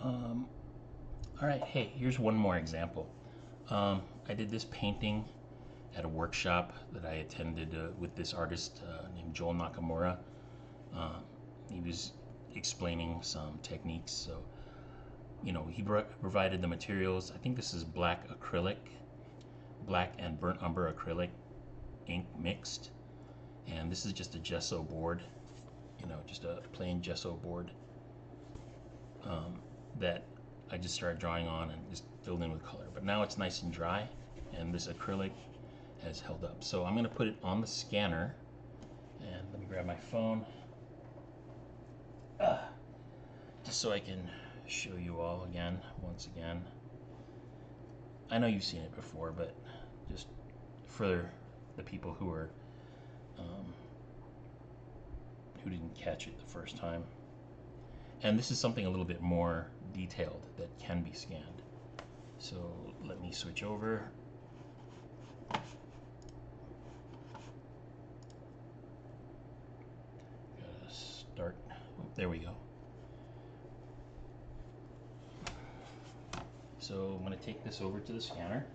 Um, all right, hey, here's one more example. I did this painting at a workshop that I attended with this artist named Joel Nakamura. Um, he was explaining some techniques. So, he provided the materials. I think this is black acrylic, black and burnt umber acrylic ink mixed. And this is just a gesso board, just a plain gesso board that I just started drawing on and just filled in with color. But now it's nice and dry, and this acrylic has held up. So I'm going to put it on the scanner, and let me grab my phone just so I can show you all again, once again. I know you've seen it before, but just for the people who didn't catch it the first time. And this is something a little bit more detailed that can be scanned. So let me switch over. Gotta start. Oh, there we go. So I'm going to take this over to the scanner.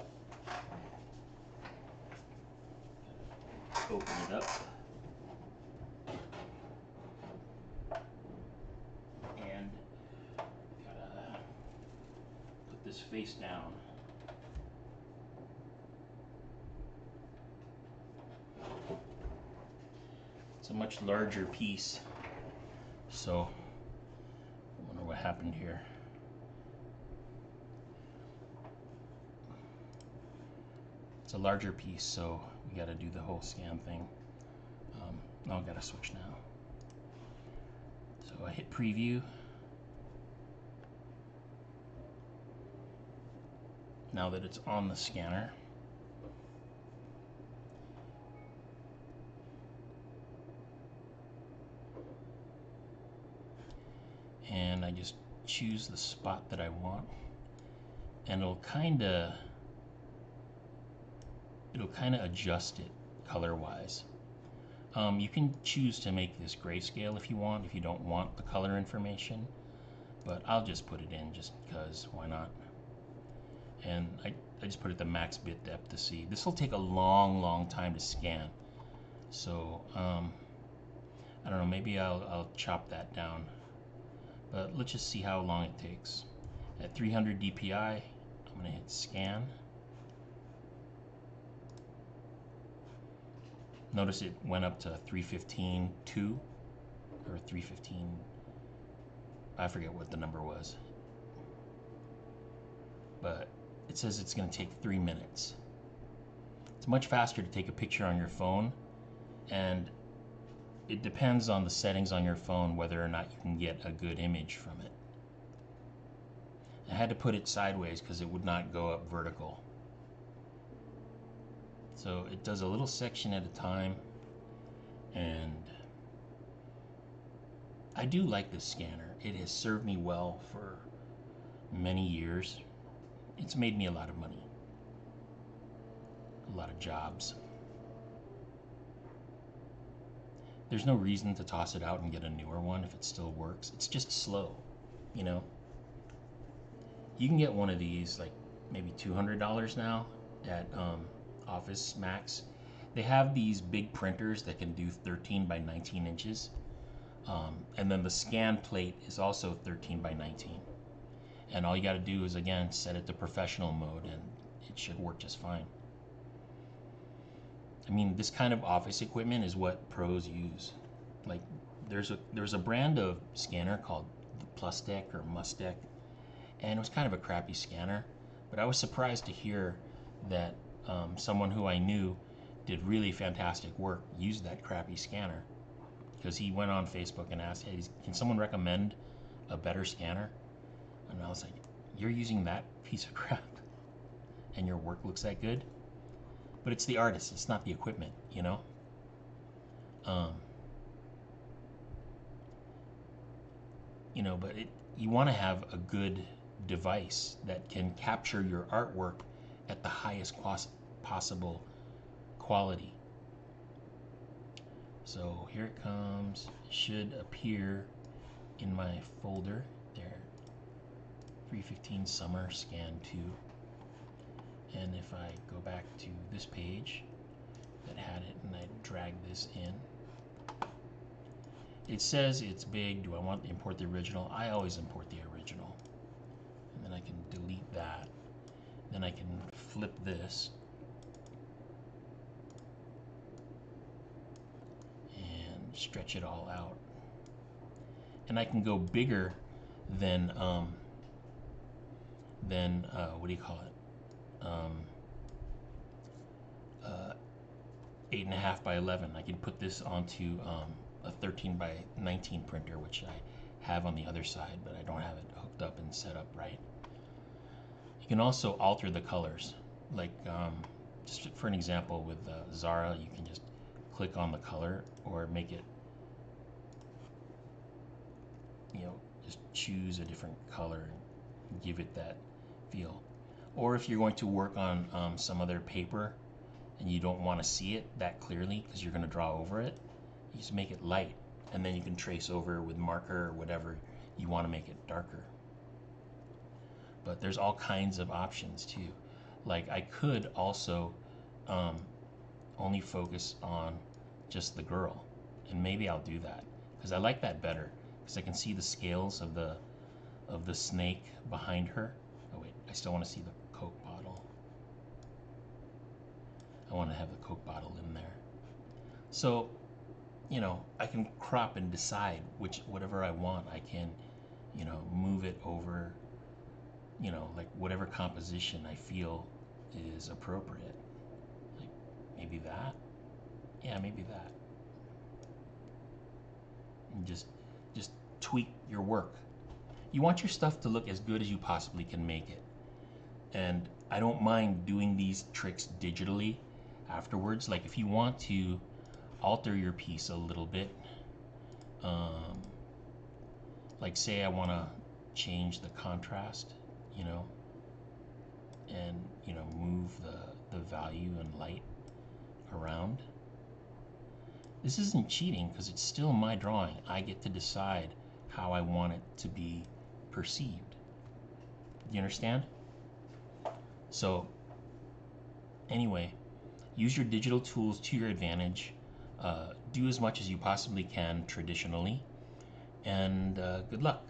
Open it up. And gotta put this face down. It's a much larger piece, so I wonder what happened here. It's a larger piece, so we got to do the whole scan thing. Now I got to switch now. So I hit preview. Now that it's on the scanner, and I just choose the spot that I want, and it'll kind of adjust it color wise. You can choose to make this grayscale if you want, if you don't want the color information, but I'll just put it in just because, why not? And I just put it the max bit depth to see. This will take a long time to scan, so I don't know, maybe I'll chop that down, but let's just see how long it takes. At 300 DPI, I'm going to hit scan. Notice it went up to 315.2 or 315, I forget what the number was, but it says it's going to take 3 minutes. It's much faster to take a picture on your phone, and it depends on the settings on your phone whether or not you can get a good image from it. I had to put it sideways because it would not go up vertical. So it does a little section at a time, and I do like this scanner. It has served me well for many years. It's made me a lot of money, a lot of jobs. There's no reason to toss it out and get a newer one if it still works. It's just slow, you know. You can get one of these like maybe $200 now at Office Max. They have these big printers that can do 13 by 19 inches. And then the scan plate is also 13 by 19. And all you got to do is, again, set it to professional mode and it should work just fine. I mean, this kind of office equipment is what pros use. Like, there's a brand of scanner called Plustek or Mustek, and it was kind of a crappy scanner. But I was surprised to hear that someone who I knew did really fantastic work used that crappy scanner, because he went on Facebook and asked, "Hey, can someone recommend a better scanner?" And I was like, "You're using that piece of crap, and your work looks that good?" But it's the artist, it's not the equipment, you know. But you want to have a good device that can capture your artwork at the highest possible quality. So here it comes. It should appear in my folder there. 315 summer scan 2. And if I go back to this page that had it and I drag this in, it says it's big. Do I want to import the original? I always import the original. And then I can delete that. Then I can flip this and stretch it all out. And I can go bigger than what do you call it? 8.5 by 11. I can put this onto a 13 by 19 printer, which I have on the other side, but I don't have it hooked up and set up right. You can also alter the colors. Like just for an example with Zara, you can just click on the color or make it, just choose a different color and give it that feel. Or if you're going to work on some other paper and you don't want to see it that clearly because you're going to draw over it, you just make it light, and then you can trace over with marker or whatever you want to make it darker. But there's all kinds of options too. Like I could also only focus on just the girl, and maybe I'll do that because I like that better because I can see the scales of the snake behind her. Oh wait, I still want to see the Coke bottle. I want to have the Coke bottle in there. So, I can crop and decide whatever I want. I can, move it over, like whatever composition I feel is appropriate. Like maybe that. Yeah, maybe that. And just tweak your work. You want your stuff to look as good as you possibly can make it. And I don't mind doing these tricks digitally afterwards. Like if you want to alter your piece a little bit, like say I want to change the contrast, and move the value and light around. This isn't cheating because it's still my drawing. I get to decide how I want it to be perceived. Do you understand? So anyway, use your digital tools to your advantage. Do as much as you possibly can traditionally, and good luck.